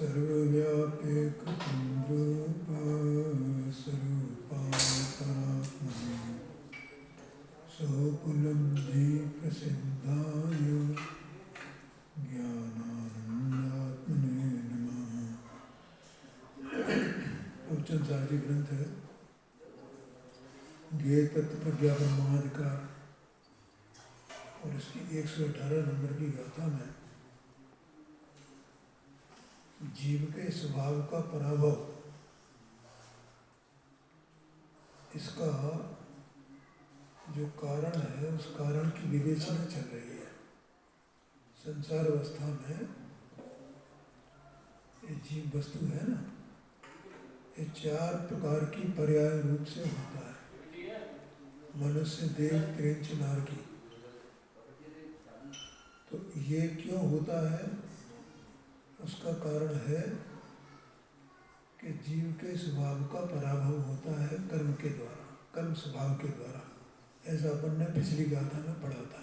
सर्वव्याप्येकचन्द्रोपासरूपापरात्मने सोपलब्धि प्रसिद्धाय ज्ञानानन्दात्मने नमः। प्रवचन सारथी ग्रंथ है ज्ञेय तत्व प्रज्ञापन महाधिकार और इसकी 118 नंबर की गाथा में जीव के स्वभाव का पराभव, इसका जो कारण है उस कारण की विवेचना चल रही है। संसार अवस्था में ये जीव वस्तु है ना, ये 4 प्रकार की पर्याय रूप से होता है। मनुष्य, देव, त्रिंच, नारकी। तो ये क्यों होता है? उसका कारण है कि जीव के स्वभाव का पराभव होता है कर्म के द्वारा, कर्म स्वभाव के द्वारा। ऐसा अपन ने पिछली गाथा में पढ़ा था।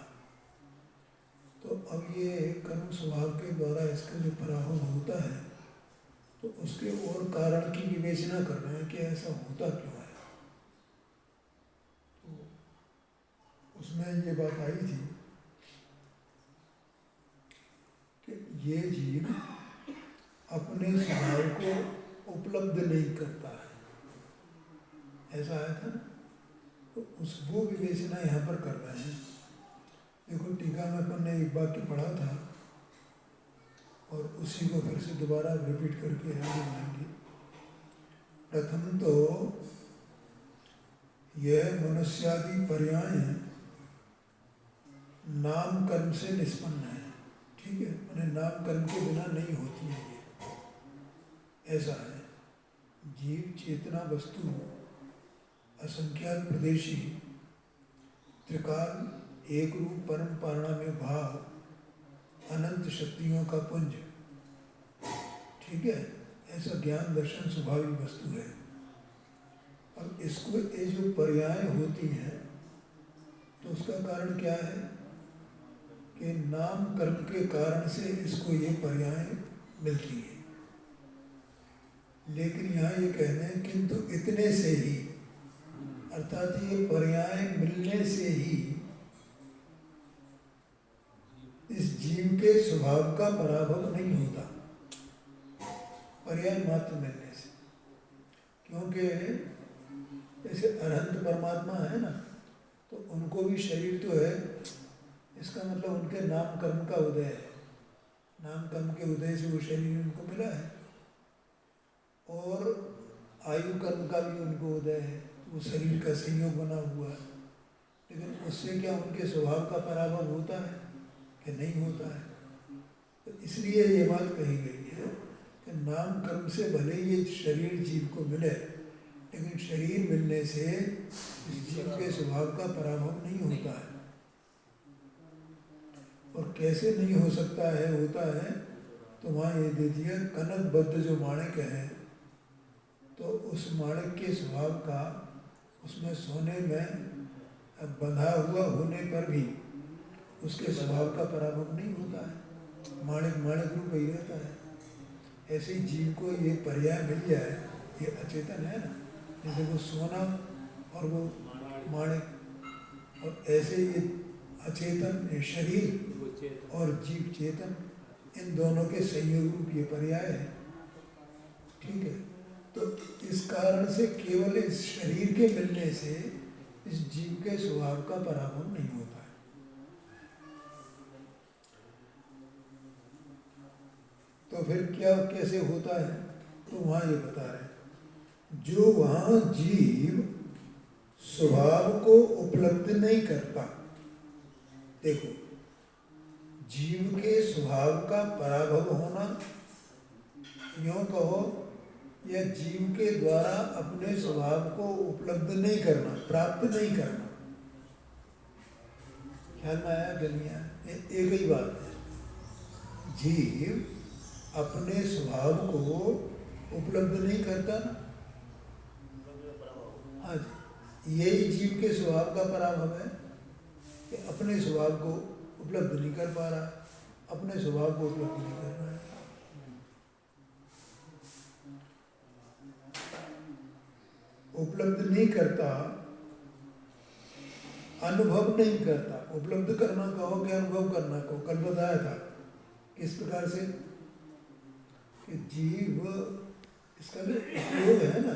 तो अब ये कर्म स्वभाव के द्वारा इसका जो पराभव होता है, तो उसके और कारण की विवेचना कर रहे हैं कि ऐसा होता क्यों है। तो उसमें ये बात आई थी कि ये जीव अपने स्वभाव को उपलब्ध नहीं करता है, ऐसा आया था ना। तो वो विवेचना यहाँ पर कर रहे हैं। देखो टीका में अपन ने एक वाक्य पढ़ा था और उसी को फिर से दोबारा रिपीट करके आगे बढ़ेंगे। प्रथम तो यह मनुष्यादि पर्याय नाम कर्म से निष्पन्न है। ठीक है, मैंने नाम कर्म के बिना नहीं होती है ये, ऐसा है। जीव चेतना वस्तु असंख्यात प्रदेशी त्रिकाल एक रूप परम पारणा में भाव अनंत शक्तियों का पुंज, ठीक है, ऐसा ज्ञान दर्शन स्वाभाविक वस्तु है। अब इसको ये जो पर्याय होती हैं तो उसका कारण क्या है कि नाम कर्म के कारण से इसको ये पर्याय मिलती है। लेकिन यहाँ ये कह रहे हैं किंतु इतने से ही, अर्थात ये पर्याय मिलने से ही इस जीव के स्वभाव का पराभव नहीं होता, पर्याय मात्र मिलने से। क्योंकि जैसे अरहंत परमात्मा है ना, तो उनको भी शरीर तो है, इसका मतलब उनके नाम कर्म का उदय है। नाम कर्म के उदय से वो शरीर उनको मिला है और आयु कर्म का भी उनको उदय है, वो शरीर का संयोग बना हुआ है। लेकिन उससे क्या उनके स्वभाव का पराभव होता है कि नहीं होता है? तो इसलिए ये बात कही गई है कि नाम कर्म से भले ये शरीर जीव को मिले, लेकिन शरीर मिलने से इस जीव के स्वभाव का पराभव नहीं होता है। और कैसे नहीं हो सकता है, होता है, तो वहाँ ये दे दिया कनकबद्ध जो माणिक है, तो उस माणिक के स्वभाव का उसमें सोने में बंधा हुआ होने पर भी उसके स्वभाव का पराभव नहीं होता है। माणिक माणिक रूप ही रहता है। ऐसे ही जीव को ये पर्याय मिल जाए, ये अचेतन है ना, जैसे वो सोना और वो माणिक, और ऐसे ये अचेतन ये शरीर और जीव चेतन, इन दोनों के संयोग रूप ये पर्याय है। ठीक है, तो इस कारण से केवल इस शरीर के मिलने से इस जीव के स्वभाव का पराभव नहीं होता है। तो फिर क्या कैसे होता है? तो वहाँ ये बता रहे हैं, जो वहाँ जीव स्वभाव को उपलब्ध नहीं करता। देखो, जीव के स्वभाव का पराभव होना, यूँ कहो, या जीव के द्वारा अपने स्वभाव को उपलब्ध नहीं करना, प्राप्त नहीं करना। ख्याल में आया गलियाँ? एक ही बात है। जीव अपने स्वभाव को उपलब्ध नहीं करता ना। हाँ, यही जीव के स्वभाव का पराभव है कि अपने स्वभाव को उपलब्ध नहीं कर पा रहा है, अपने स्वभाव को उपलब्ध नहीं कर रहा है। उपलब्ध नहीं करता, अनुभव नहीं करता। उपलब्ध करना कहो कि अनुभव करना कहो, कल बताया था किस प्रकार से कि जीव, इसका भी उपयोग है ना,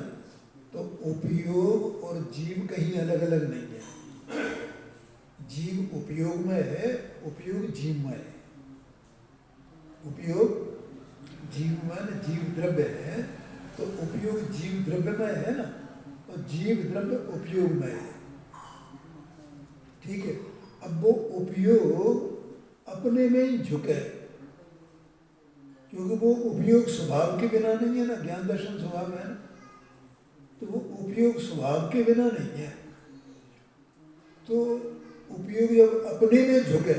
तो उपयोग और जीव कहीं अलग अलग नहीं है। जीव उपयोग में है, उपयोग जीव में है। उपयोग जीव में, जीव द्रव्य है, तो उपयोग जीव द्रव्य में है ना, तो जीव द्रव्य उपयोग में है। ठीक है। अब वो उपयोग अपने में ही झुके, क्योंकि वो उपयोग स्वभाव के बिना नहीं है ना, ज्ञान दर्शन स्वभाव है ना, तो वो उपयोग स्वभाव के बिना नहीं है। तो उपयोग जब अपने में झुके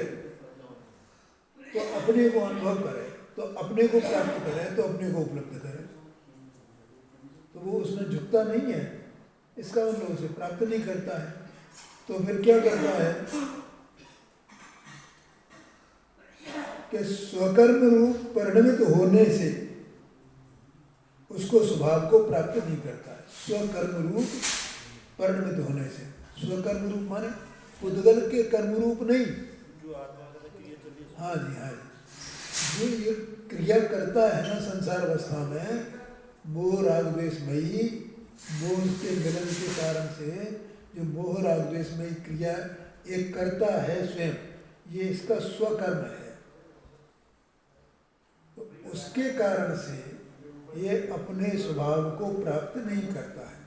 तो अपने को अनुभव करे, तो अपने को प्राप्त करे, तो अपने को उपलब्ध करे, तो वो उसमें झुकता नहीं है। इसका मतलब उसे प्राप्त नहीं करता है। तो फिर क्या करता है कि स्वकर्म रूप परिणमित होने से उसको स्वभाव को प्राप्त नहीं करता है। स्वकर्म रूप परिणमित होने से, स्वकर्म रूप माने उद्गल के कर्म रूप नहीं। हाँ जी, हाँ जी, जो ये क्रिया करता है ना संसार अवस्था में, मोह राग द्वेषमयी, मोह के मिलन के कारण से जो मोह राग द्वेषमयी क्रिया एक करता है स्वयं, ये इसका स्वकर्म है। तो उसके कारण से ये अपने स्वभाव को प्राप्त नहीं करता है।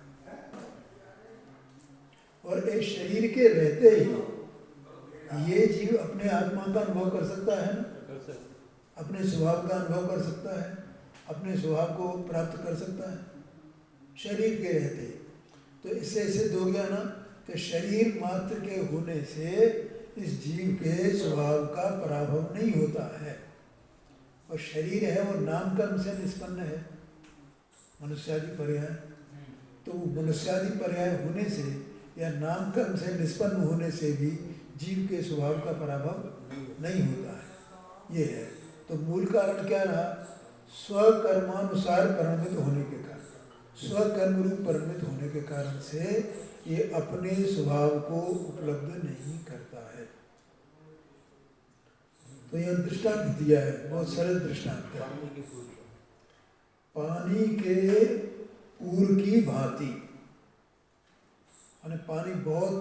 और इस शरीर के रहते ही ये जीव अपने आत्मा का अनुभव कर सकता है ना, अपने स्वभाव का अनुभव कर सकता है, अपने स्वभाव को प्राप्त कर सकता है शरीर के रहते। तो इससे सिद्ध हो गया ना कि शरीर मात्र के होने से इस जीव के स्वभाव का पराभव नहीं होता है। और शरीर है वो नाम कर्म से निष्पन्न है, मनुष्यादि पर्याय। तो मनुष्यादि पर्याय होने से या नाम कर्म से निष्पन्न होने से भी जीव के स्वभाव का पराभव नहीं होता है। ये है। तो मूल कारण क्या रहा? स्वकर्मानुसार परिणमित होने के कारण, स्वकर्म रूप परिणमित होने के कारण से ये अपने स्वभाव को उपलब्ध नहीं करता है। तो यह दृष्टांत दिया है, बहुत सरल दृष्टांत है। पानी के पूर की भांति, यानी पानी बहुत,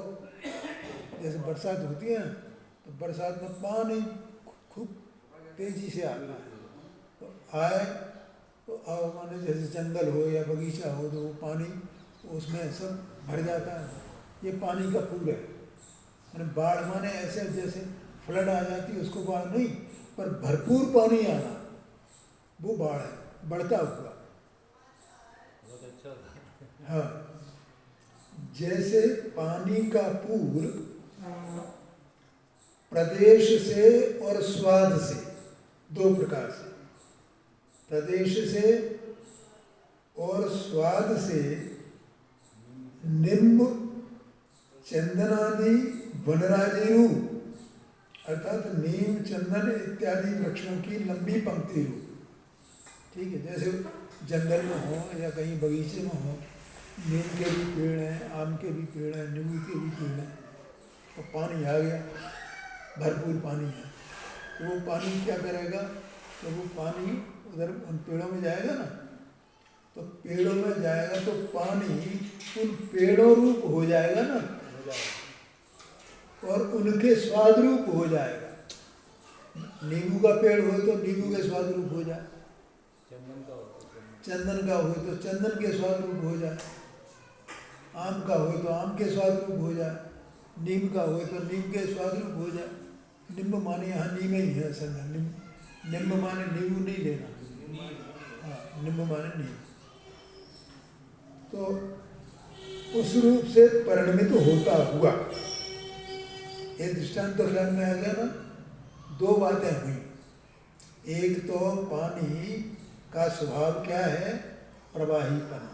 जैसे बरसात होती है तो बरसात में पानी खूब तेजी से आता है, तो आए तो माने जैसे जंगल हो या बगीचा हो तो वो पानी उसमें सब भर जाता है। ये पानी का पूर है। मैंने बाढ़ माने ऐसे जैसे फ्लड आ जाती है उसको बाढ़ नहीं, पर भरपूर पानी आना वो बाढ़ है, बढ़ता हुआ। हाँ, जैसे पानी का पूर प्रदेश से और स्वाद से, दो प्रकार से, प्रदेश से और स्वाद से निम्ब चंदनादि वनराजिरु अर्थात नीम चंदन इत्यादि वृक्षों की लंबी पंक्ति हो। ठीक है, जैसे जंगल में हो या कहीं बगीचे में हो, नीम के भी पेड़ हैं, आम के भी पेड़ हैं, नींबू के भी पेड़ हैं, तो पानी आ गया, भरपूर पानी है, तो वो पानी क्या करेगा? तो वो पानी उधर उन पेड़ों में जाएगा ना, तो पेड़ों में जाएगा तो पानी उन पेड़ों रूप हो जाएगा ना, और उनके स्वाद रूप हो जाएगा। नींबू का पेड़ हो तो नींबू के स्वाद रूप हो जाए, चंदन का हो तो चंदन के स्वाद रूप हो जाए, आम का हो तो आम के स्वाद रूप हो जाए, नीम का हो तो नीम के स्वाद रूप हो जाए। निम्ब माने यहाँ नीम ही है असल में, निम्ब माने नींबू नहीं लेना, हाँ, निम्ब माने नीम। तो उस रूप से परिणमित होता हुआ, ये दृष्टांत तो ख्याल में आ गया ना। दो बातें हुई, एक तो पानी का स्वभाव क्या है? प्रवाहीपन।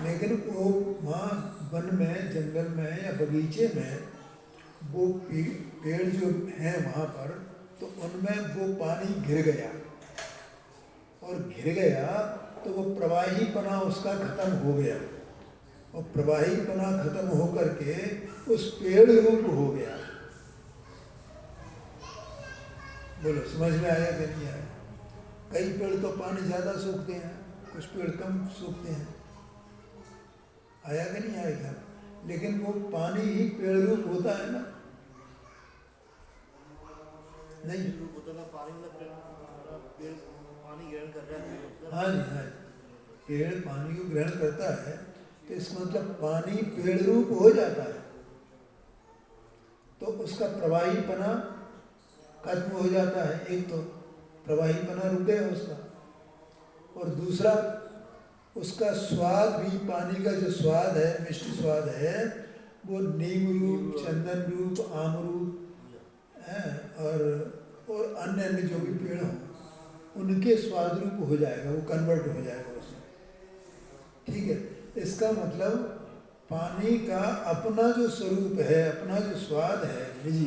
लेकिन वो वहाँ वन में, जंगल में या बगीचे में वो पेड़ जो हैं वहाँ पर, तो उनमें वो पानी घिर गया, और घिर गया तो वो प्रवाहीपना उसका खत्म हो गया। और प्रवाहीपना खत्म होकर के उस पेड़ रूप हो गया। बोलो समझ में आया कि नहीं आया? कई पेड़ तो पानी ज़्यादा सूखते हैं, कुछ पेड़ कम सूखते हैं। आया कि नहीं आएगा? लेकिन वो पानी ही पेड़ रूप होता है ना? नहीं हाँ जी हाँ, पेड़ पानी को ग्रहण करता है तो इसका मतलब पानी पेड़ रूप हो जाता है, तो उसका प्रवाहीपना खत्म हो जाता है। एक तो प्रवाहीपना रुक गया उसका, और दूसरा उसका स्वाद भी, पानी का जो स्वाद है, मिष्ट स्वाद है, वो नीम रूप, चंदन रूप, आम रूप है, और अन्य जो भी पेड़ हों उनके स्वाद रूप हो जाएगा, वो कन्वर्ट हो जाएगा उसमें। ठीक है, इसका मतलब पानी का अपना जो स्वरूप है, अपना जो स्वाद है निजी,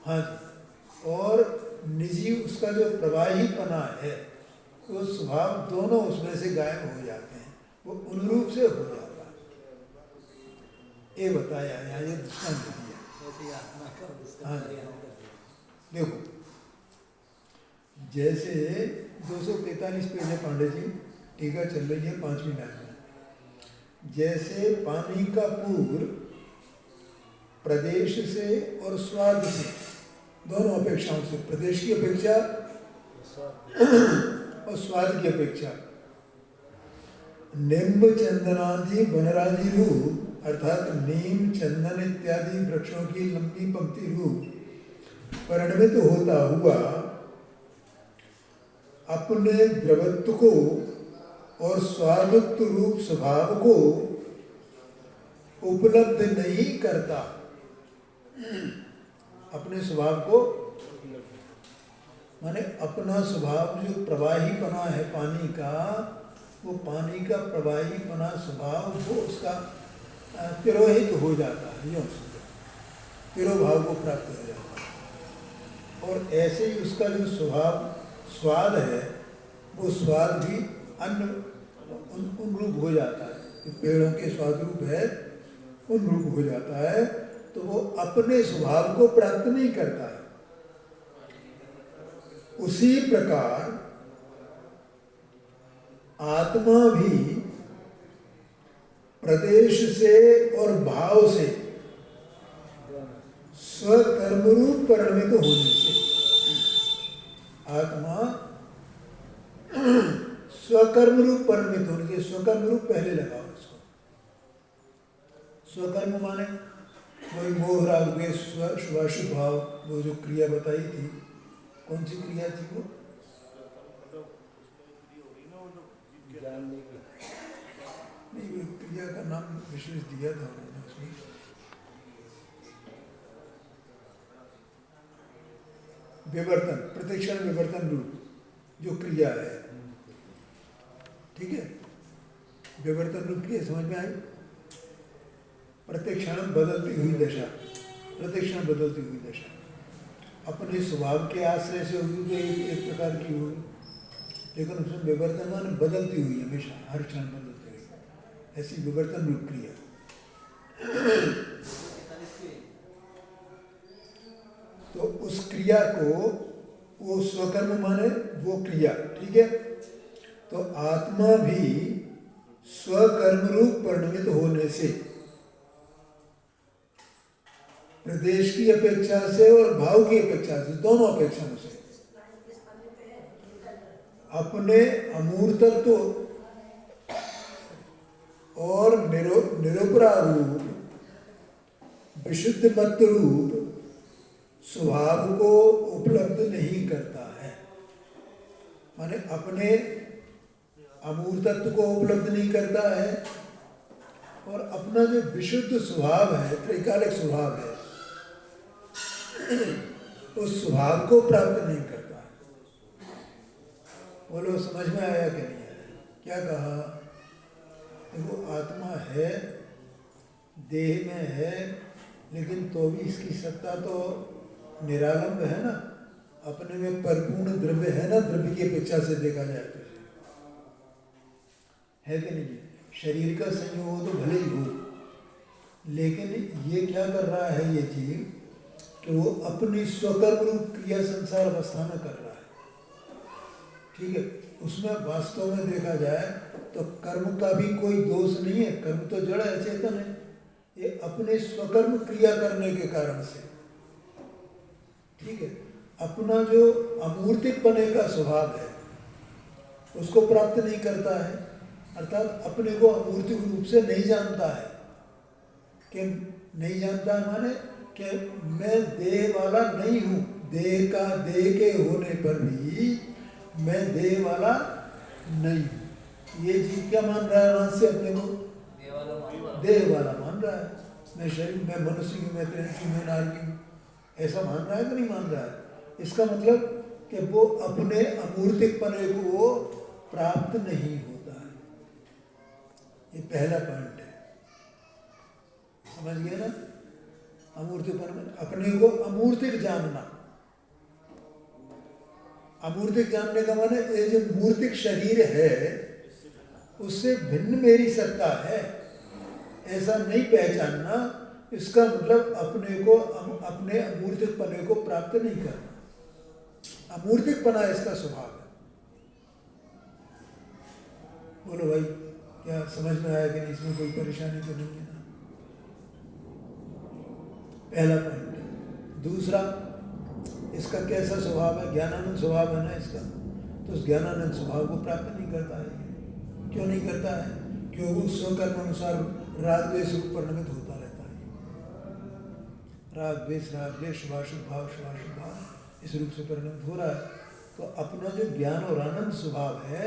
हाँ जी, और निजी उसका जो प्रवाहीपना है, वो स्वभाव दोनों उसमें से गायब हो जाते हैं, वो उन रूप से हो जाता है। ये बताया यहाँ, ये दृष्टांत दिया। हाँ देखो, जैसे 243 पेज है पांडे जी, टीका चल रही है 5वीं लाइन में। जैसे पानी का पूर्व प्रदेश से और स्वाद से, दोनों अपेक्षाओं से, प्रदेश की अपेक्षा और स्वाद की अपेक्षा, निम्ब चंदनादि वनरादि रूप अर्थात नीम चंदन इत्यादि वृक्षों की लंबी पंक्ति रूप परिणमित होता हुआ अपने द्रवत्व को और स्वादुत्व रूप स्वभाव को उपलब्ध नहीं करता। अपने स्वभाव को माने अपना स्वभाव जो प्रवाहीपना है पानी का, वो पानी का प्रवाहीपना स्वभाव वो उसका तिरोहित हो जाता है, तिरोभाव को प्राप्त हो जाता है। और ऐसे ही उसका जो स्वभाव स्वाद है, वो स्वाद भी अन्य उन रूप हो जाता है, जो पेड़ों के स्वाद रूप है उन रूप हो जाता है, तो वो अपने स्वभाव को प्राप्त नहीं करता है। उसी प्रकार आत्मा भी प्रदेश से और भाव से स्वकर्म रूप परिणमित होने से, आत्मा स्वकर्म रूप परिणमित होने से, स्वकर्म रूप पहले लगाओ उसको। स्वकर्म माने वही मोह राग द्वेष शुभाशुभ भाव, वो जो क्रिया बताई थी, कौन सी क्रिया थी वो? नहीं, वो क्रिया का नाम विशेष दिया था उन्होंने उसमें। विवर्तन, प्रतिक्षण विवर्तन रूप जो क्रिया है, ठीक है, विवर्तन रूप क्रिया समझ में आई? प्रतिक्षण बदलती हुई दशा, प्रतिक्षण बदलती हुई दशा अपने स्वभाव के आश्रय से होगी तो एक प्रकार की होगी, लेकिन उसमें विवर्तन मान बदलती हुई, हमेशा हर क्षण बदलती हुई, ऐसी विवर्तन रूप क्रिया। तो उस क्रिया को, वो स्वकर्म माने वो क्रिया, ठीक है। तो आत्मा भी स्वकर्म रूप परिणमित होने से, प्रदेश की अपेक्षा से और भाव की अपेक्षा से, दोनों अपेक्षाओं से अपने अमूर्तत्व और निरुपरा रूप, विशुद्ध मत रूप स्वभाव को उपलब्ध नहीं करता है। माने अपने अमूर्तत्व को उपलब्ध नहीं करता है, और अपना जो विशुद्ध स्वभाव है, त्रैकालिक स्वभाव है, उस स्वभाव को प्राप्त नहीं करता है। बोलो समझ में आया कि नहीं आया? क्या कहा? देखो, आत्मा है, देह में है, लेकिन तो भी इसकी सत्ता तो निरालंब है ना, अपने में परिपूर्ण द्रव्य है ना, द्रव्य की अपेक्षा से देखा जाए तो है कि नहीं? शरीर का संयोग हो तो भले ही हो, लेकिन ये क्या कर रहा है ये जीव कि वो अपनी स्वकर्म रूप क्रिया संसार अवस्था में कर रहा है। ठीक है, उसमें वास्तव में देखा जाए तो कर्म का भी कोई दोष नहीं है, कर्म तो जड़ है, चेतन है। ये अपने स्वकर्म क्रिया करने के कारण से, ठीक है, अपना जो अमूर्तिकपने का स्वभाव है उसको प्राप्त नहीं करता है, अर्थात अपने को अमूर्तिक रूप से नहीं जानता है। कि नहीं जानता है माने कि मैं देह वाला नहीं हूँ, देह के होने पर भी मैं देह वाला नहीं हूँ। ये जीव क्या मान रहा है वहां से अपने को? देह वाला मान रहा है। मैं शरीर, मैं मनुष्य हूँ, मैं प्रेमी हूँ, मैं नारी हूँ, ऐसा मान रहा है कि नहीं मान रहा है? इसका मतलब कि वो अपने अमूर्तिकपने को वो प्राप्त नहीं होता है। ये पहला पॉइंट है, समझ गए ना? अमूर्तिकपन में अपने को अमूर्तिक जानना। अमूर्तिक जानने का माने ये जो मूर्तिक शरीर है उससे भिन्न मेरी सत्ता है ऐसा नहीं पहचानना। इसका मतलब अपने को अपने अमूर्तिकपने को प्राप्त नहीं करना। अमूर्तिकपना इसका स्वभाव है। बोलो भाई, क्या समझ में आया कि नहीं? इसमें कोई परेशानी तो नहीं है ना? पहला पॉइंट। दूसरा, इसका कैसा स्वभाव है? ज्ञानानंद स्वभाव है ना इसका, तो उस ज्ञानानंद स्वभाव को प्राप्त नहीं करता है। क्यों नहीं करता है? क्योंकि स्वकर्म अनुसार राग द्वेष रूप परिणमित होता रहता है। राग द्वेष शुभाशुभ भाव इस रूप से परिणमित हो रहा है। तो अपना जो ज्ञान और आनंद स्वभाव है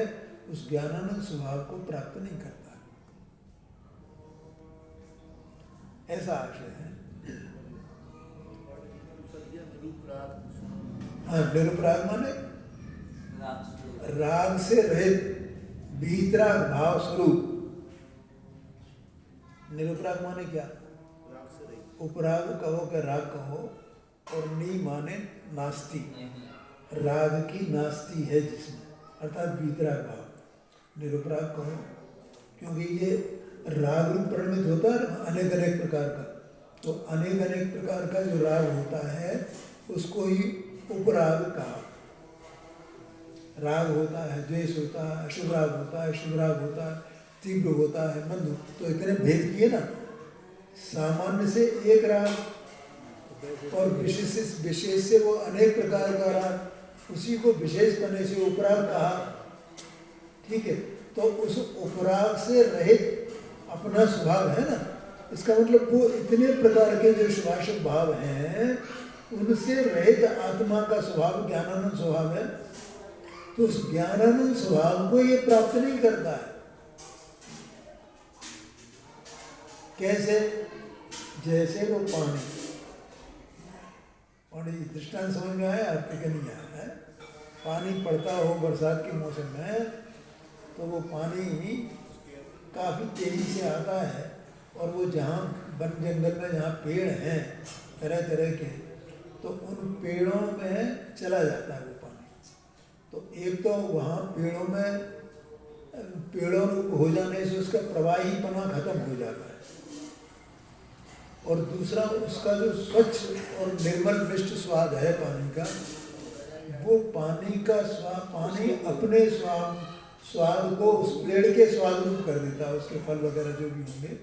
उस ज्ञानानंद स्वभाव को प्राप्त नहीं करता है, ऐसा आशय है। हाँ, निरुपराग माने राग से रहित भीतराग भाव स्वरूप। निरुपराग माने क्या? उपराग कहो कि राग कहो, और नी माने नास्ति, राग की नास्ति है जिसमें, अर्थात भीतराग भाव। निरुपराग कहो क्योंकि ये राग रूप परिणमित होता है अनेक अनेक प्रकार का, तो अनेक अनेक प्रकार का जो राग होता है उसको ही उपराग कहा। राग होता है, द्वेष होता है, अशुभ राग होता है, शुभ राग होता है, तीव्र होता है, मंद, तो इतने भेद किए ना। सामान्य से एक राग और विशेष से वो अनेक प्रकार का राग, उसी को विशेष करने से उपराग कहा। ठीक है, तो उस उपराग से रहित अपना स्वभाव है ना, इसका मतलब वो इतने प्रकार के जो शुभाशुभ भाव हैं उनसे रहित आत्मा का स्वभाव ज्ञानानंद स्वभाव है। तो उस ज्ञानानंद स्वभाव को ये प्राप्त नहीं करता है। कैसे? जैसे वो पानी दृष्टांत समझ में आया आपके? क्या नहीं आया है? पानी पड़ता हो बरसात के मौसम में तो वो पानी काफ़ी तेज़ी से आता है, और वो जहाँ वन जंगल में जहाँ पेड़ हैं तरह तरह के, तो उन पेड़ों में चला जाता है वो पानी। तो एक तो वहाँ पेड़ों हो जाने से उसका प्रवाहीपना खत्म हो जाता है, और दूसरा उसका जो स्वच्छ और निर्मल मिष्ट स्वाद है पानी का, वो पानी का स्वाद, पानी अपने स्वाद को उस पेड़ के स्वाद रूप कर देता है। उसके फल वगैरह जो भी होंगे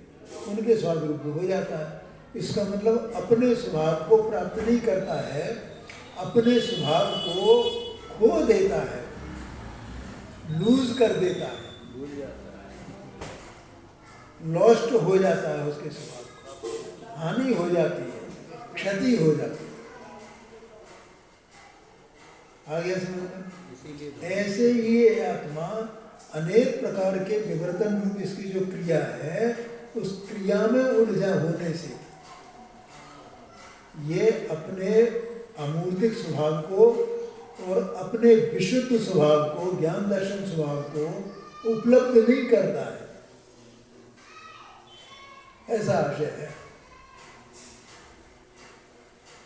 उनके स्वाद रूप हो जाता है। इसका मतलब अपने स्वभाव को प्राप्त नहीं करता है, अपने स्वभाव को खो देता है, लूज कर देता है, लॉस्ट हो जाता है, उसके स्वभाव को हानि हो जाती है, क्षति हो जाती है। आ गया समझ में? ऐसे ही ये आत्मा अनेक प्रकार के विवर्तन रूप इसकी जो क्रिया है उस क्रिया में उलझा होने से ये अपने अमूर्तिक स्वभाव को और अपने विशुद्ध स्वभाव को, ज्ञान दर्शन स्वभाव को उपलब्ध नहीं करता है, ऐसा आशय है।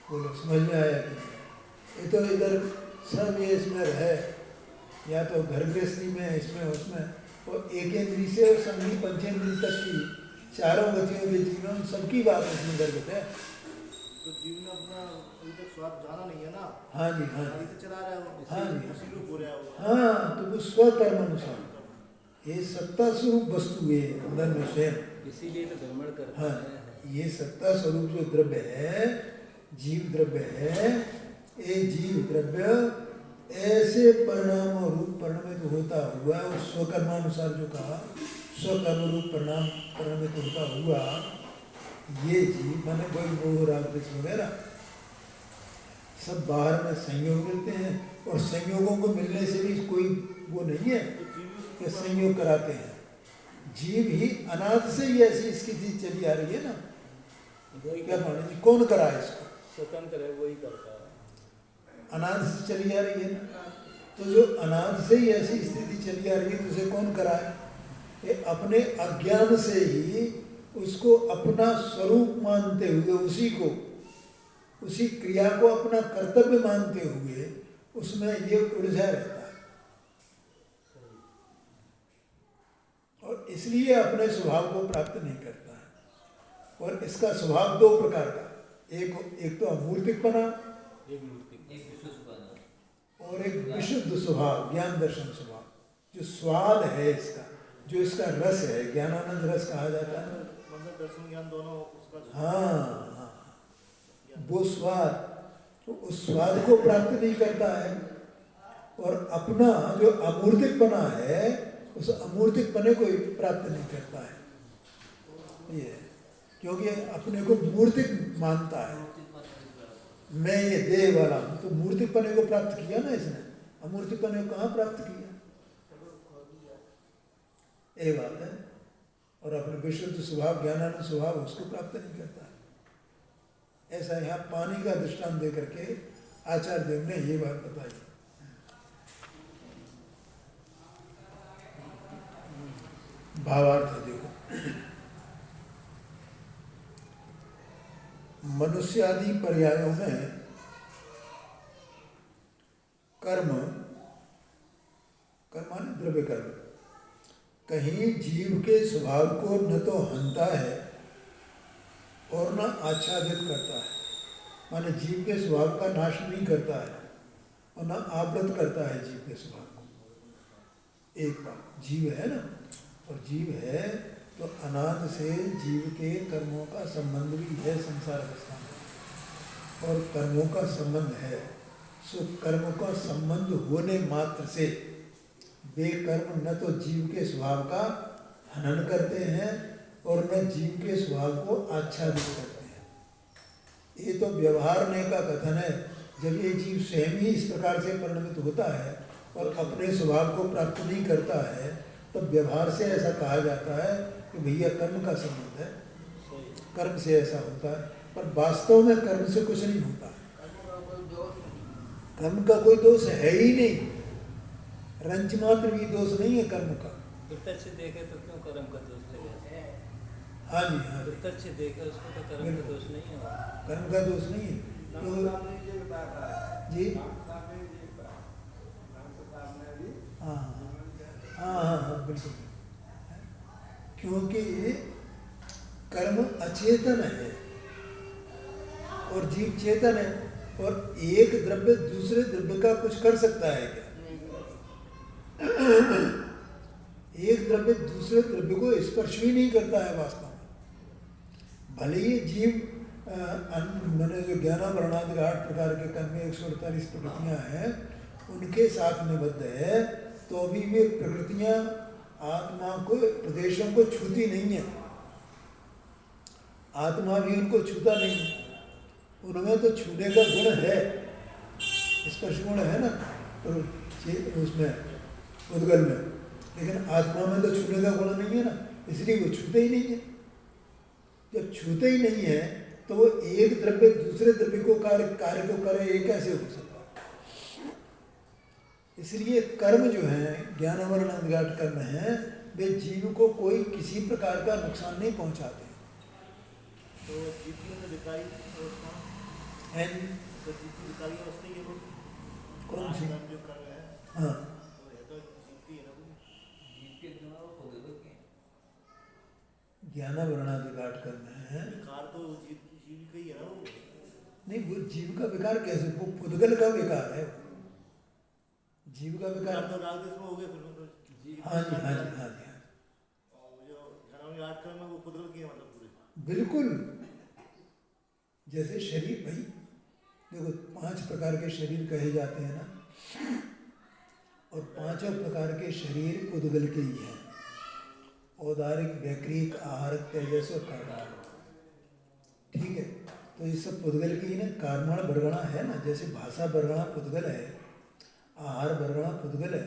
बोलो, समझ में आया कि नहीं? ये तो इधर सब ये इसमें रहे, या तो घर गृहस्थी में, इसमें उसमें, और एक इंद्री से और संगीत पंचेंद्री तक की चारों गतियों के जीवन सबकी बात इसमें दर्ज है। तो जीव में अपना अभी तक स्वाद जाना नहीं है ना। हाँ जी, हाँ गाड़ी जी, से चला रहा है वो, हाँ जी, उसी रूप हो रहा है वो। हाँ, तो वो स्वकर्म अनुसार ये सत्ता स्वरूप वस्तु है अंदर में स्वयं, इसीलिए तो भ्रमण करता हाँ, है। ये सत्ता स्वरूप जो द्रव्य है, जीव द्रव्य है, ये जीव द्रव्य ऐसे परिणाम और रूप परिणमित होता हुआ उस स्वकर्मानुसार जो कहा स्वकर्म रूप परिणाम परिणमित होता हुआ ये जीव माने कोई मोह राग द्वेष वगैरह सब बाहर में संयोग मिलते हैं और संयोगों को मिलने से भी कोई वो नहीं है कि संयोग कराते हैं। जीव ही अनाद से ही ऐसी स्थिति चली आ रही है ना, क्या माने जी, कौन करा है इसको? स्वतंत्र है, वही करता है। अनाद से चली आ रही है ना, तो जो अनाद से ही ऐसी स्थिति चली आ रही है तो उसे कौन कराए? ये अपने अज्ञान से ही उसको अपना स्वरूप मानते हुए उसी को, उसी क्रिया को अपना कर्तव्य मानते हुए उसमें ये उलझा रहता है और इसलिए अपने स्वभाव को प्राप्त नहीं करता है। और इसका स्वभाव दो प्रकार का, एक तो अमूर्तिकपना और एक विशुद्ध स्वभाव, ज्ञान दर्शन स्वभाव। जो स्वाद है इसका, जो इसका रस है, ज्ञानानंद रस कहा जाता है, दर्शन ज्ञान दोनों उसका। हाँ, वो स्वाद, तो उस स्वाद को प्राप्त नहीं करता है और अपना जो अमूर्तिकपना है उस अमूर्तिकपने को प्राप्त नहीं करता है। ये क्योंकि अपने को मूर्तिक मानता है, मैं ये देह वाला हूँ, तो मूर्तिकपने को प्राप्त किया ना इसने, अमूर्तिकपने को कहाँ प्राप्त किया? ये बात है। और अपने विशुद्ध स्वभाव, ज्ञानानंद स्वभाव उसको प्राप्त नहीं करता है। ऐसा यहाँ पानी का दृष्टांत दे करके आचार्य देव ने ये बात बताई। भावार्थ देखो, मनुष्य आदि पर्यायों में कर्म, कर्म माने द्रव्य कर्म, कहीं जीव के स्वभाव को न तो हनता है और न आच्छादित करता है, माने जीव के स्वभाव का नाश नहीं करता है और न आवृत करता है जीव के स्वभाव को। एक बात, जीव है ना, और जीव है तो अनादि से जीव के कर्मों का संबंध भी है संसार अवस्था में, और कर्मों का संबंध है, सो कर्म का संबंध होने मात्र से वे कर्म न तो जीव के स्वभाव का हनन करते हैं और न जीव के स्वभाव को आच्छादित करते हैं। ये तो व्यवहारने का कथन है। जब ये जीव स्वयं ही इस प्रकार से परिणमित होता है और अपने स्वभाव को प्राप्त नहीं करता है, तब तो व्यवहार से ऐसा कहा जाता है कि भैया कर्म का संबंध है, कर्म से ऐसा होता है, पर वास्तव में कर्म से कुछ नहीं होता। कर्म का कोई दोष है ही नहीं, रंच मात्र भी दोष नहीं है कर्म का। प्रत्यक्ष देखे तो क्यों कर्म का दोष लगे? हाँ जी, हाँ, प्रत्यक्ष देखे उसको तो कर्म का दोष नहीं है, कर्म का दोष नहीं है जी। हाँ हाँ हाँ हाँ बिल्कुल, क्योंकि कर्म अचेतन है और जीव चेतन है, और एक द्रव्य दूसरे द्रव्य का कुछ कर सकता है क्या? एक द्रव्य दूसरे द्रव्य को स्पर्श भी नहीं करता है वास्तव में। भले ही जीव मैंने जो ज्ञानावरणादि 8 प्रकार के कर्म में 148 प्रकृतियां हैं उनके साथ में बद्ध है, तो अभी वे प्रकृतियां आत्मा को, प्रदेशों को छूती नहीं है, आत्मा भी उनको छूता नहीं है। उनमें तो छूने का गुण है, स्पर्श गुण है ना, तो उसमें उद्गल में, लेकिन आत्मा में तो छूने का गुण नहीं है ना, इसलिए वो छूते ही नहीं है। जब छूते ही नहीं है तो वो एक द्रव्य दूसरे द्रव्य को कार्य को करे, ये कैसे हो सकता है? इसलिए कर्म जो है, ज्ञानावरण अंधघाट कर्म है, वे जीव को कोई किसी प्रकार का नुकसान नहीं पहुंचाते। तो जीव में विकारी अवस्था है, तो जीव की विकारी अवस्था ये लोग कौन सी? जो कर रहे हैं, हाँ, तो ये तो जीव की है ना, जीव के ज्ञानावरणाधिकार कर्म है। विकार तो जीव जीव का ही है ना वो। नहीं, वो जीव का विकार कैसे, वो पुद्गल का विकार है। जीव का विकार तो राग देश में हो गया फिर तो जीव। हाँ जी, हाँ जी, हाँ जी, हाँ और जो ज्ञानावरण आठ कर्म है वो पुद्गल की है मतलब पूरे। बिल्कुल। जैसे शरीर भाई देखो, 5 प्रकार के शरीर कहे जाते हैं ना, और 5 प्रकार के शरीर पुद्गल के ही हैं। औदारिक, वैक्रिक, आहारक, तेजस और कारण। ठीक है, तो ये सब पुद्गल की ही ना। कार्मण वर्गणा है ना, जैसे भाषा वर्गणा पुद्गल है, आहार वर्गणा पुद्गल है,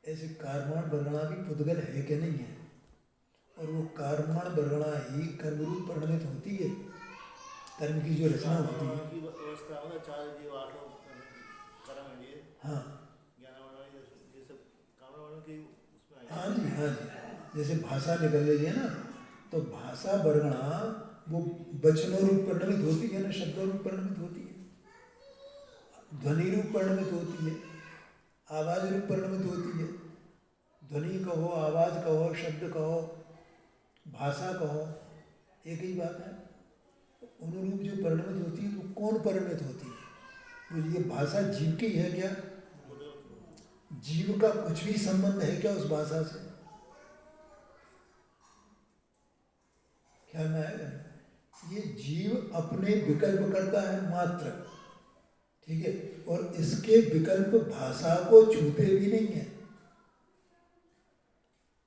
ऐसे कार्मण वर्गणा भी पुद्गल है कि नहीं है। और वो कार्मण वर्गणा ही कर्मरूप परिणमित होती है, कर्म की जो रचना होती है। की अवस्था मतलब 4 जीव 8 कर्म है ये। हाँ ज्ञानावरण ये सब कामनावरण की उसमें आए। हाँ जी, हाँ जी। जैसे भाषा निकल रही है ना, तो भाषा वर्गणा वो वचनों रूप परिणमित होती है ना, शब्दों रूप परिणमित होती है, ध्वनि रूप परिणमित होती है, आवाज रूप परिणमित होती है। ध्वनि कहो, आवाज कहो, शब्द कहो, भाषा कहो, एक ही बात है। अनुरूप जो परिणमित होती है तो कौन परिणमित होती है? तो ये भाषा जीव की है क्या? जीव का कुछ भी संबंध है क्या उस भाषा से? ख्याल में आएगा? ये जीव अपने विकल्प करता है मात्र, ठीक है, और इसके विकल्प भाषा को छूते भी नहीं है,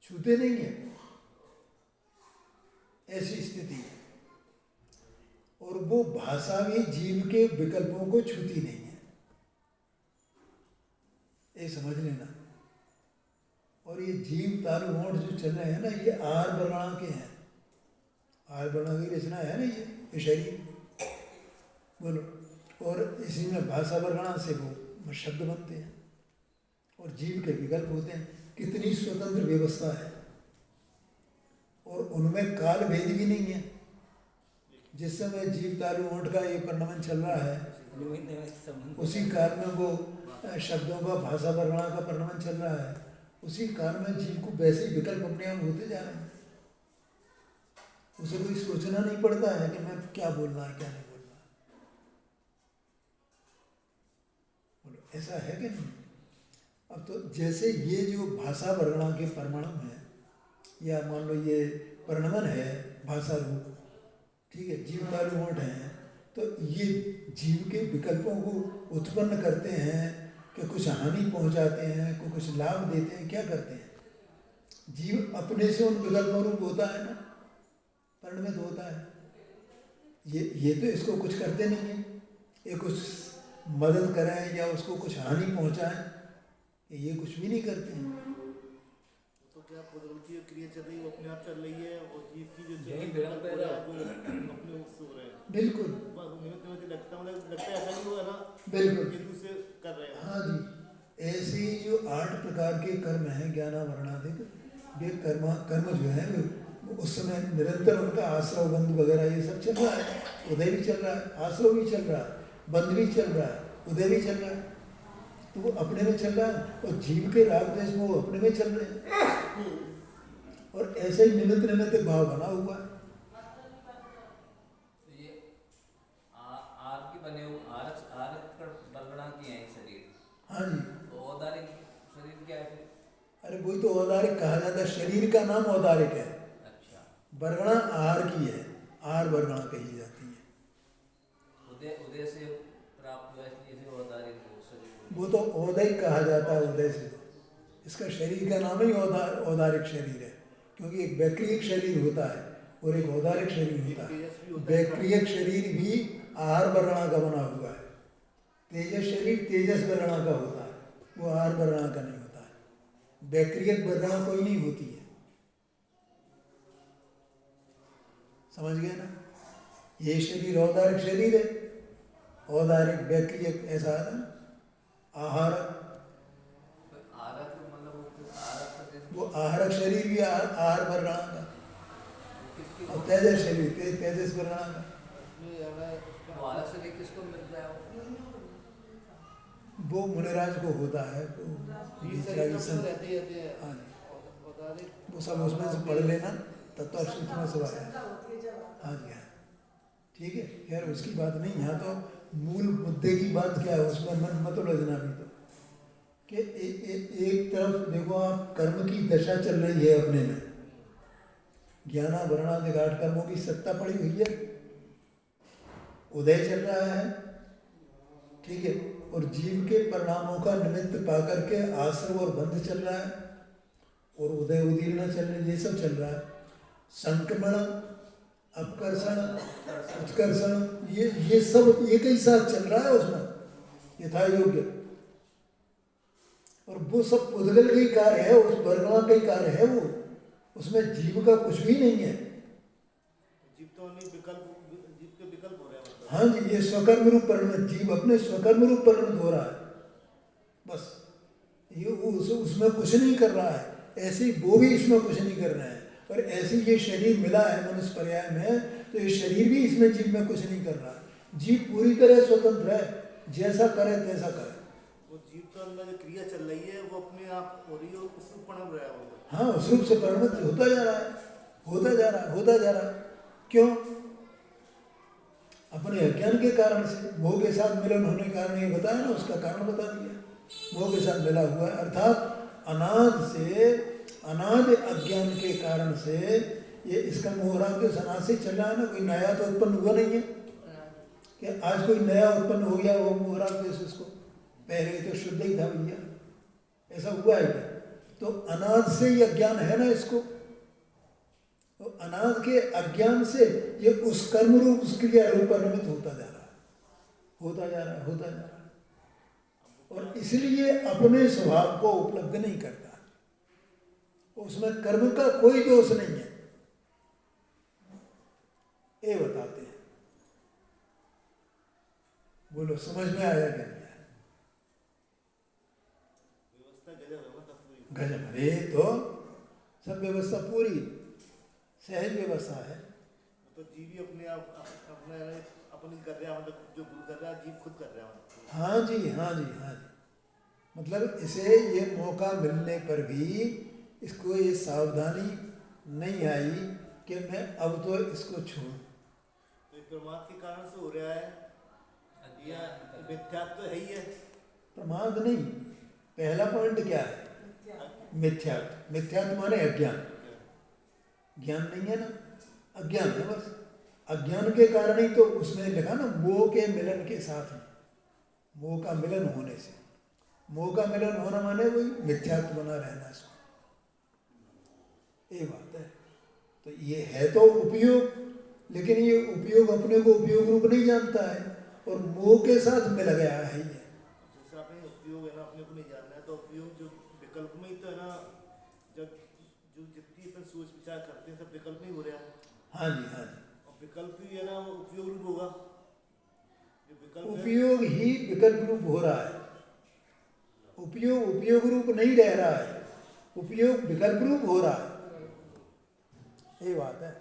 छूते नहीं है, ऐसी स्थिति है। और वो भाषा भी जीव के विकल्पों को छूती नहीं है, ये समझ लेना। और ये जीव तालु होंठ जो चल रहे हैं ना, ये आहार वर्णा के हैं। आहार वर्णा की रचना है ना ये शरीर, बोलो। और इसी में भाषा वर्णा से वो शब्द बनते हैं और जीव के विकल्प होते हैं। कितनी स्वतंत्र व्यवस्था है, और उनमें काल भेद भी नहीं है। जिस समय जीव तालु होंठ का ये परिणमन चल रहा है, उसी काल में वो शब्दों का, भाषा वर्णा का परिणमन चल रहा है, उसी काल में जीव को वैसे ही विकल्प अपने आप होते जा रहे हैं। उसे कोई सोचना नहीं पड़ता है कि मैं क्या बोलना है, क्या नहीं बोलना है। बोलो, ऐसा है कि नहीं? अब तो जैसे ये जो भाषा वर्णा के परमाणु हैं, या मान लो ये परिणमन है भाषा रूप, ठीक है, जीव तालु होंठ हैं, तो ये जीव के विकल्पों को उत्पन्न करते हैं कि कुछ हानि पहुंचाते हैं, को कुछ लाभ देते हैं, क्या करते हैं? जीव अपने से उन विकल्पों रूप होता है ना, परिणमित होता है। ये तो इसको कुछ करते नहीं है, ये कुछ मदद करें या उसको कुछ हानि पहुंचाएं, ये कुछ भी नहीं करते हैं। तो क्या पुद्गल की जो क्रिया चल रही है वो अपने आप चल रही है, और जीव की जो चल यही रही विलंब है ना। अपने उससे हो रहे हैं। बिल्कुल लगता है ऐसा नहीं हुआ ना, बिल्कुल, एक दूसरे कर रहे हैं। हाँ जी। ऐसे ही जो 8 प्रकार के कर्म हैं ज्ञानावरणाधिक, वे कर्म जो है वो उस समय निरंतर उनका आश्रव बंध वगैरह ये सब चल रहा है। उदय भी चल रहा है, आश्रव भी चल रहा है, बंध भी चल रहा है, उदय भी चल रहा है। तो वो अपने में चल रहा है, और जीव के राग देश में वो अपने में चल रहे हैं। और ऐसे ही निमित्त निमित्त भाव बना हुआ है। बने हुए आरक वर्णा की है शरीर। हाँ जी। तो औदारिक शरीर क्या है? अरे वही तो औदारिक कहा जाता है, शरीर का नाम औदारिक है। अच्छा। वर्गणा आहार की है, आहार वर्गणा कही जाती है। उदय से प्राप्त हुआ इसलिए औदारिक शरीर। वो तो औदैक कहा जाता है, उदय से। इसका शरीर का नाम ही औदारिक शरीर है, क्योंकि एक वैक्रियक शरीर होता है और एक औदारिक शरीर होता है। वैक्रियक शरीर भी आहार वर्णा का बना हुआ है। तेजस शरीर तेजस वर्णा का होता है, वो आहार वर्णा का नहीं होता है। वैक्रियक वर्णा कोई नहीं होती है, समझ गए ना? ये शरीर औदारिक शरीर है, औदारिक वैक्रियक ऐसा है ना। आहार, वो आहारक शरीर भी आहार वर्णा का, और तेजस शरीर तेजस वर्णा का। किसको मिलता है? वो मुनिराज को होता है, हाँ, वो सब उसमें से पढ़ लेना, तत्व सूचना सब आया। हाँ जी हाँ, ठीक है, खैर उसकी बात नहीं, यहाँ तो मूल मुद्दे की बात क्या है, उसमें मत उलझना भी तो कि एक तरफ देखो आप, कर्म की दशा चल रही है अपने में, ज्ञाना वर्णाधिकार कर्मों की सत्ता पड़ी हुई है, उदय चल रहा है, ठीक है, और जीव के परिणामों का निमित्त पाकर के आश्रव और बंध चल रहा है, और उदय उदीर्णा चल रही, ये सब चल रहा है, संक्रमण अपकर्षण उत्कर्षण, ये सब एक ही साथ चल रहा है उसमें यथा योग्य, और वो सब पुद्गल का ही कार्य है, उस वर्णना का ही कार्य है वो, उसमें जीव का कुछ भी नहीं है। जीव तो नहीं, जीव के विकल्प हो रहे हैं मतलब। हाँ जी, ये स्वकर्म रूप परिणत, जीव अपने स्वकर्म रूप परिणत हो रहा है, बस ये उसमें कुछ नहीं कर रहा है, ऐसे ही वो भी इसमें कुछ नहीं कर रहे हैं, और ऐसे ये शरीर मिला है मनुष्य पर्याय में, तो ये शरीर भी इसमें जीव में कुछ नहीं कर रहा है, जीव पूरी तरह स्वतंत्र है, जैसा करे तैसा करे। वो जीव के अंदर जो क्रिया चल रही है वो अपने आप हो रही है, उस रूप परिणम रहा है वो। हाँ, उस रूप से परिणत होता जा रहा है, होता जा रहा है, होता जा रहा है। क्यों? अपने अज्ञान के कारण से, मोह के साथ मिलन होने के कारण, ये बताया ना, उसका कारण बता दिया, मोह के साथ मिला हुआ है, अर्थात अनाद अज्ञान के कारण से ये इसका मोहराग के सनाद से चल रहा है ना, कोई नया तो उत्पन्न हुआ नहीं है कि आज कोई नया उत्पन्न हो गया वो मोहराग देश, उसको पहले तो शुद्ध ही था भैया, ऐसा हुआ है क्या? तो अनाद से ये अज्ञान है ना इसको, तो अनाद के अज्ञान से ये उस कर्म रूप, उस क्रिया रूप परिणमित होता जा रहा है, होता जा रहा है, होता जा रहा है, और इसलिए अपने स्वभाव को उपलब्ध नहीं करता, उसमें कर्म का कोई दोष नहीं है, ये बताते हैं। बोलो, समझ में आया क्या? व्यवस्था गजब है मतलब पूरी। गजब, अरे तो सब व्यवस्था पूरी सहज व्यवस्था है। तो जीव ही अपने आप अपने अपन ही कर रहा है, मतलब जो गुरु कर रहा है जीव खुद कर रहा है। हाँ जी, हाँ जी, हाँ जी, मतलब इसे ये मौका मिलने पर भी इसको ये सावधानी नहीं आई कि मैं अब तो इसको छोड़ूं। तो ये प्रमाद के कारण से हो रहा है या मिथ्यात्व तो है ही है? प्रमाद नहीं, पहला पॉइंट क्या है? मिथ्यात्व। मिथ्यात्व माने अज्ञान, ज्ञान नहीं है ना, अज्ञान है बस, अज्ञान के कारण ही तो उसने लिखा ना, मोह के मिलन के साथ ही, मोह का मिलन होने से, मोह का मिलन होना माने वही मिथ्यात्व बना रहना, इसको ये बात है। तो ये है तो उपयोग, लेकिन ये उपयोग अपने को उपयोग रूप नहीं जानता है, और मोह के साथ मिल गया है ये। जैसे आपने उपयोग है ना अपने को नहीं जानना है, तो उपयोग जो विकल्प में ही तो है ना, जब जो जितनी अपन सोच विचार करते हैं सब विकल्प में ही हो रहा है। हाँ जी, हाँ जी, और विकल्प ही है ना वो उपयोग रूप होगा, जो विकल्प उपयोग ही विकल्प रूप हो रहा है, उपयोग उपयोग रूप नहीं रह रहा है, उपयोग विकल्प रूप हो रहा है, ये बात है।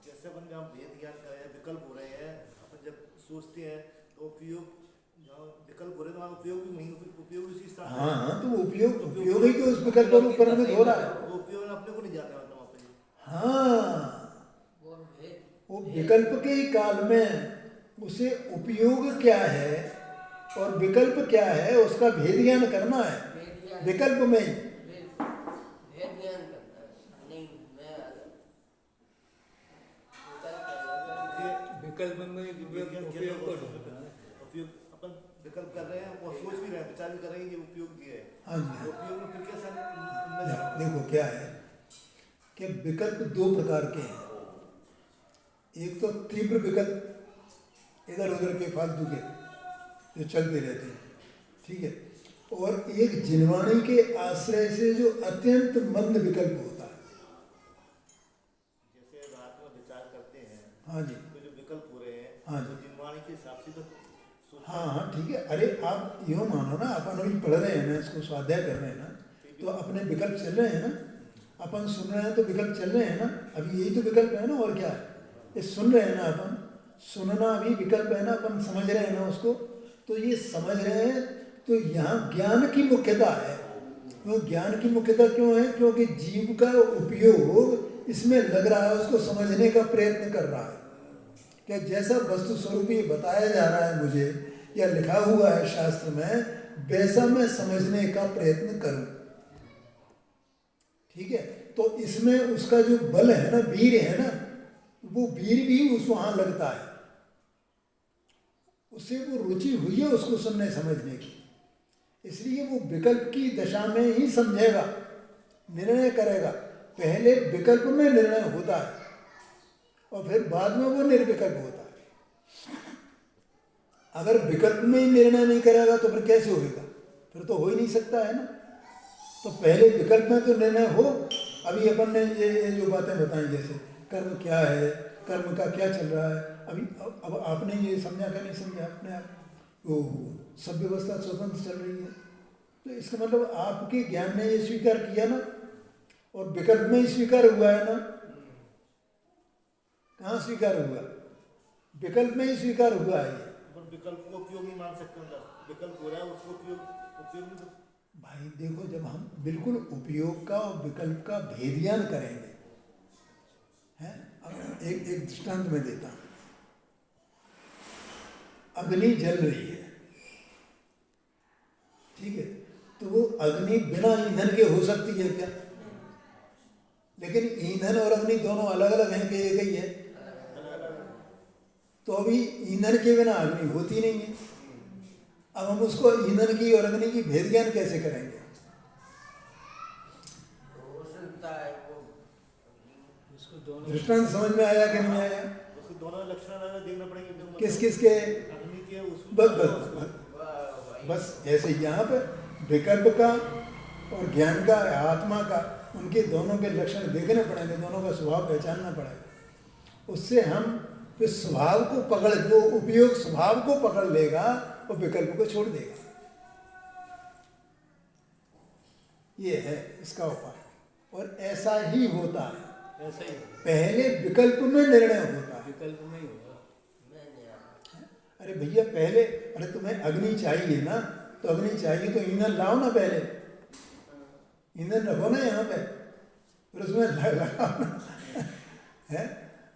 जैसे अपन जहाँ भेद ज्ञान कर रहे हैं, विकल्प हो रहे हैं, अपन जब सोचते हैं तो उपयोग, जहाँ विकल्प हो रहे हैं तो वहाँ उपयोग भी वहीं, उपयोग उसी स्थान। हाँ हाँ, तो उपयोग ही तो उस विकल्प रूप परिणमित हो रहा है। वो उपयोग अपने को नहीं जानना मतलब वहाँ पे। हाँ, वो विकल्प के ही काल में उसे उपयोग क्या है और विकल्प क्या है उसका भेद ज्ञान करना है, विकल्प में ही। विकल्प में उपयोग को ढूंढना है। उपयोग अपन विकल्प कर रहे हैं और सोच भी रहे हैं, विचार भी कर रहे हैं, ये उपयोग दिया है। हाँ जी, उपयोग में फिर कैसा देखो क्या है कि विकल्प दो प्रकार के हैं, एक तो तीव्र विकल्प इधर उधर के फालतू के जो चलते रहते हैं, ठीक है, और एक जिनवाणी के आश्रय से जो अत्यंत मंद विकल्प होता है। जैसे रात में विचार करते हैं, हाँ जी, तो जो विकल्प हो रहे हैं, हाँ तो जी, जिनवाणी के हिसाब से तो हाँ हाँ, ठीक है। अरे आप यूँ मानो ना, अपन अभी पढ़ रहे हैं ना, इसको स्वाध्याय कर रहे हैं ना, तो अपने विकल्प चल रहे हैं ना, अपन सुन रहे हैं तो विकल्प चल रहे हैं ना, अभी यही तो विकल्प है ना, और क्या है, ये सुन रहे हैं ना, अपन सुनना भी विकल्प है ना, अपन समझ रहे हैं ना उसको, तो ये समझ रहे हैं, तो यहाँ ज्ञान की मुख्यता है। वो ज्ञान की मुख्यता क्यों है? क्योंकि जीव का उपयोग इसमें लग रहा है, उसको समझने का प्रयत्न कर रहा है कि जैसा वस्तु स्वरूप ये बताया जा रहा है मुझे या लिखा हुआ है शास्त्र में, वैसा मैं समझने का प्रयत्न करूं। ठीक है, तो इसमें उसका जो बल है ना, वीर है ना, वो वीर भी उस वहां लगता है, उससे वो रुचि हुई है उसको सुनने समझने की, इसलिए वो विकल्प की दशा में ही समझेगा, निर्णय करेगा। पहले विकल्प में निर्णय होता है और फिर बाद में वो निर्विकल्प होता है। अगर विकल्प में ही निर्णय नहीं करेगा तो फिर कैसे होगा? फिर तो हो ही नहीं सकता है ना। तो पहले विकल्प में तो निर्णय हो। अभी अपन ने ये जो बातें बताई, जैसे कर्म क्या है, कर्म का क्या चल रहा है, अभी अब आपने ये समझा क्या नहीं समझा अपने आप? वो सब व्यवस्था स्वतंत्र चल रही है, तो इसका मतलब आपके ज्ञान ने ये स्वीकार किया ना, और विकल्प में ही स्वीकार हुआ है ना। कहाँ स्वीकार हुआ? विकल्प में ही स्वीकार हुआ है। विकल्प को उपयोग नहीं मान सकते, मतलब विकल्प हो रहा है उसको उपयोग नहीं। भाई देखो, जब हम बिल्कुल उपयोग का और विकल्प का भेदियान करेंगे, हैं, अब एक दृष्टांत में देता हूं। अग्नि जल रही है, ठीक है, तो वो अग्नि बिना ईंधन के हो सकती है क्या? लेकिन ईंधन और अग्नि दोनों अलग अलग हैं कि एक ही है? तो अभी ईंधन के बिना अग्नि होती नहीं है। अब हम उसको ईंधन की और अग्नि की भेद ज्ञान कैसे करेंगे? दृष्टांत समझ में आया कि नहीं आया? उसको दोनों लक्षण देखना पड़ेगा। किस किस के? अग्नि के बस ऐसे यहाँ पे विकल्प का और ज्ञान का, आत्मा का, उनके दोनों के लक्षण देखने पड़ेंगे, दोनों का स्वभाव पहचानना पड़ेगा। उससे हम इस स्वभाव को पकड़, जो उपयोग स्वभाव को पकड़ लेगा और विकल्प को छोड़ देगा। ये है इसका उपाय, और ऐसा ही होता है। ऐसा ही पहले विकल्प में निर्णय होता है। विकल्प में ही होगा। अरे भैया पहले, अरे तुम्हें अग्नि चाहिए ना, तो अग्नि चाहिए तो ईंधन लाओ ना, पहले ईंधन रखो ना यहाँ पे, फिर उसमें लगाओ ना, है,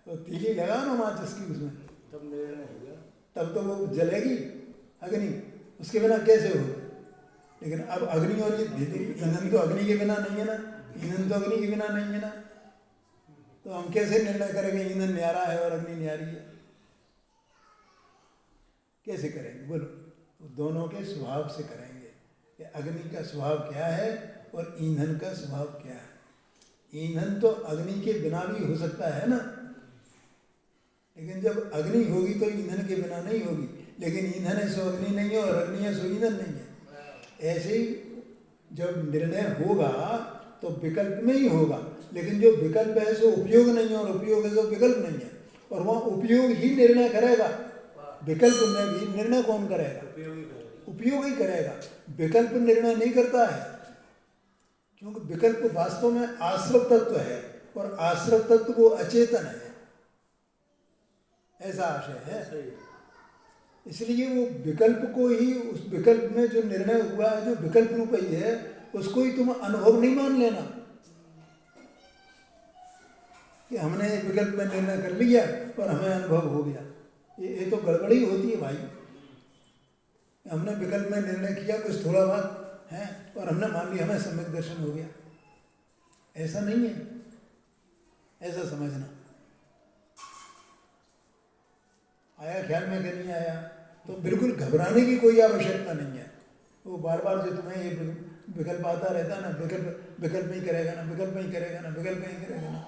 तो तीली लगाओ ना माचिस की उसमें, तब निर्णय होगा, तब तो वो जलेगी अग्नि, उसके बिना कैसे हो? लेकिन अब अग्नि और ये ईंधन तो अग्नि के बिना नहीं है ना, ईंधन तो अग्नि के बिना नहीं है ना, तो हम कैसे निर्णय करेंगे ईंधन न्यारा है और अग्नि न्यारी है? कैसे करेंगे बोलो? तो दोनों के स्वभाव से करेंगे कि अग्नि का स्वभाव क्या है और ईंधन का स्वभाव क्या है। ईंधन तो अग्नि के बिना भी हो सकता है ना, लेकिन जब अग्नि होगी तो ईंधन के बिना नहीं होगी, लेकिन ईंधन है सो अग्नि नहीं है और अग्नि है सो ईंधन नहीं है। ऐसे ही जब निर्णय होगा तो विकल्प में ही होगा, लेकिन जो विकल्प है सो उपयोग नहीं है और उपयोग है सो विकल्प नहीं है, और वहाँ उपयोग ही निर्णय करेगा। विकल्प में भी निर्णय कौन करेगा? उपयोग ही करेगा। विकल्प निर्णय नहीं करता है, क्योंकि विकल्प वास्तव में आश्रव तत्व है और आश्रव तत्व वो अचेतन है, ऐसा आशय है। इसलिए वो विकल्प को ही, उस विकल्प में जो निर्णय हुआ है, जो विकल्प रूप ही है, उसको ही तुम अनुभव नहीं मान लेना कि हमने विकल्प में निर्णय कर लिया और हमें अनुभव हो गया। ये तो गड़बड़ी होती है भाई। हमने विकल्प में निर्णय किया कुछ थोड़ा बहुत है और हमने मान लिया हमें सम्यक दर्शन हो गया, ऐसा नहीं है। ऐसा समझना आया ख्याल में कि नहीं आया? तो बिल्कुल घबराने की कोई आवश्यकता नहीं है। वो बार बार जो तुम्हें ये विकल्प आता रहता है ना, विकल्प नहीं करेगा ना, विकल्प नहीं करेगा ना, विकल्प नहीं करेगा ना,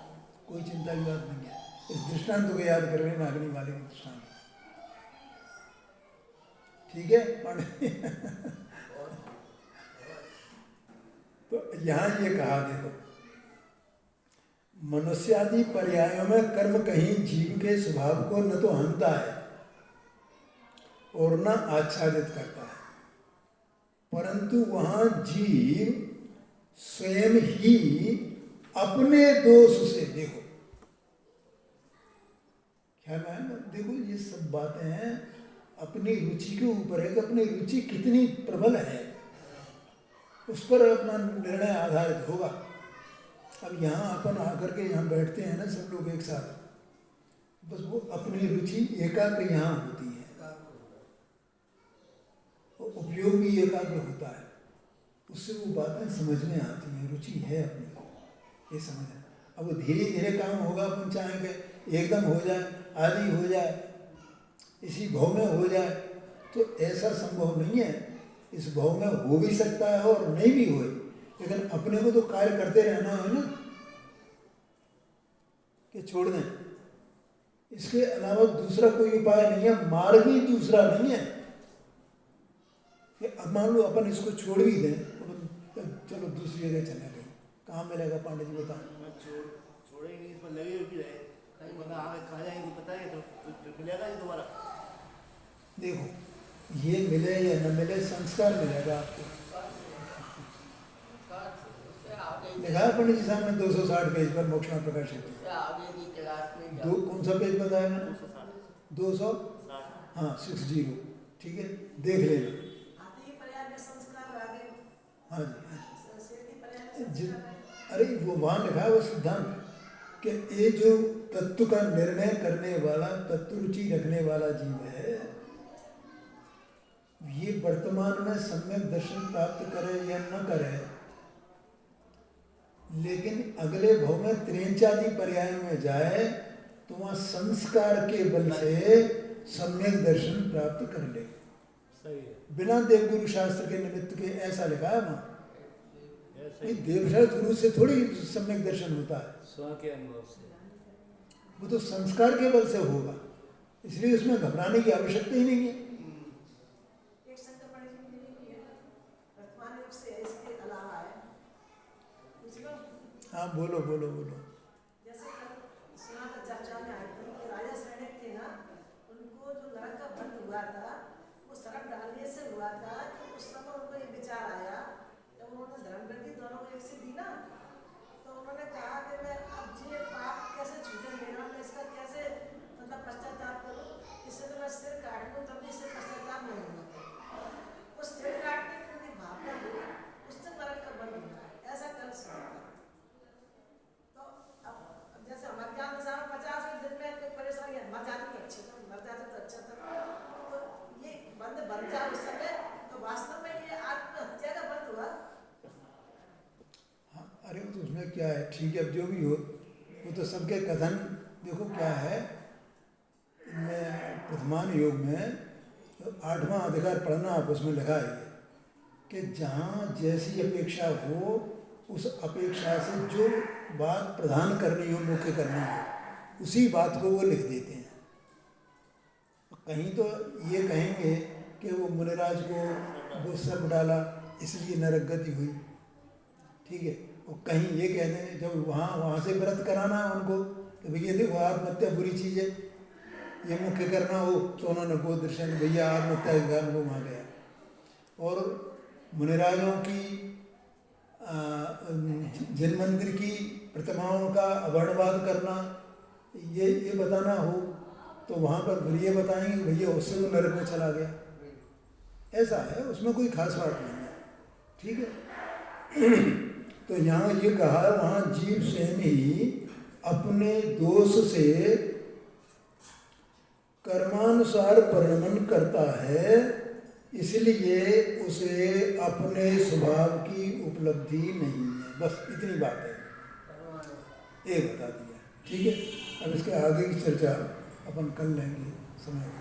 कोई चिंता की बात नहीं है। इस दृष्टांत को याद कर लेना, अग्नि वाले के दृष्टांत, ठीक है पांडे? तो यहाँ ये कहा देखो, मनुष्यादि पर्यायों में कर्म कहीं जीव के स्वभाव को न तो हंता है और न आच्छादित करता है, परंतु वहां जीव स्वयं ही अपने दोष से, देखो ख्याल आया ना, देखो ये सब बातें हैं अपनी रुचि के ऊपर है कि अपनी रुचि कितनी प्रबल है, उस पर अपना निर्णय आधारित होगा। अब यहाँ अपन आकर के यहाँ बैठते हैं ना सब लोग एक साथ, बस वो अपनी रुचि एकाग्र यहाँ होती है, और उपयोग भी एकाग्र होता है, उससे वो बातें समझ में आती हैं, रुचि है अपनी, ये समझ है। अब वो धीरे धीरे काम होगा, अपन चाहेंगे एकदम हो जाए, आदि हो जाए, इसी भाव में हो जाए, तो ऐसा संभव नहीं है। इस भाव में हो भी सकता है और नहीं भी होए, लेकिन अपने को तो कार्य करते रहना है ना, कि छोड़ दें। इसके अलावा दूसरा कोई उपाय नहीं है, मार्ग भी दूसरा नहीं है कि अब मान लो अपन इसको छोड़ भी दें, अपन चलो दूसरी जगह चले गए, कहाँ मिलेगा पांडे जी बताओ? छोड़े ही नहीं, इसमें लगे भी रहे, कहीं बंदा आगे कहाँ जाएंगे पता है, तो मिलेगा ही दोबारा। देखो ये मिले या न मिले, संस्कार मिलेगा आपको। लिखा है पंडित जी साहब ने 260 पेज पर मोक्ष में प्रकाशित। कौन सा पेज बताया मैंने? 260। हाँ 60, ठीक है, देख लेना। हाँ जी, अरे वो वहाँ लिखा है वो सिद्धांत कि ये जो तत्व का निर्णय करने वाला, तत्व रुचि रखने वाला जीव है, ये वर्तमान में सम्यक दर्शन प्राप्त करे या न करे, लेकिन अगले भाव में त्रेंचादि पर्याय में जाए तो वहाँ संस्कार के बल से सम्यक दर्शन प्राप्त कर ले। सही है। बिना देवगुरु शास्त्र के निमित्त के, ऐसा लिखा है वहाँ। देवशास्त्र गुरु से थोड़ी सम्यक दर्शन होता है, स्व के अनुभव से, वो तो संस्कार के बल से होगा, इसलिए उसमें घबराने की आवश्यकता ही नहीं है। हाँ बोलो बोलो बोलो। जैसे सुना था चर्चा में आई थी कि राजा सैनिक थे ना, उनको जो नरक का बंद हुआ था वो शरण डालने से हुआ था कि उस समय उनको ये विचार आया, जब उन्होंने धर्मगति दोनों को एक से दी ना, तो उन्होंने कहा कि मैं अब ये पाप कैसे छूटे मेरा, मैं इसका कैसे मतलब पश्चाताप करूँ, इससे तो मैं सिर काट दूँ तब भी इससे पश्चाताप नहीं होगा। उस सिर काटने की उनकी भावना हुई, उससे नरक का बंद हुआ, ऐसा कल सुना था। जैसे हमारे ज्ञान दशा में 50 दिन में कोई परेशानी है, मर जाते तो अच्छे था, मर जाते तो अच्छा था, तो ये बंद बन जाए उस समय, तो वास्तव में ये आत्महत्या का बंद हुआ। हाँ अरे तो उसमें क्या है, ठीक है, अब जो भी हो वो तो सबके कथन। देखो क्या है, इनमें प्रथमान योग में 8वां अधिकार पढ़ना, आप उसमें लिखा है कि जहाँ जैसी अपेक्षा हो, उस अपेक्षा से जो बात प्रधान करनी हो, मुख्य करनी हो, उसी बात को वो लिख देते हैं। कहीं तो ये कहेंगे कि वो मुनिराज को वो सर्प डाला इसलिए नरक गति हुई, ठीक है, और कहीं ये कह देंगे जब वहाँ से व्रत कराना है उनको, तो भैया देखो आत्महत्या बुरी चीज़ है, ये मुख्य करना हो, तो उन्होंने वो दर्शन भैया आत्महत्या के कारण वो वहाँ गया। और मुनिराजों की जन मंदिर की प्रतिमाओं का अवर्णवाद करना, ये बताना हो, तो वहाँ पर फिर ये बताएंगे भैया उससे वो नरक में चला गया। ऐसा है, उसमें कोई खास बात नहीं है, ठीक है। तो यहाँ ये कहा, वहाँ जीव स्वयं ही अपने दोष से कर्मानुसार परिणमन करता है, इसलिए उसे अपने स्वभाव की उपलब्धि नहीं है। बस इतनी बात है, ये बता दिया, ठीक है। अब इसके आगे की चर्चा अपन कर लेंगे समय।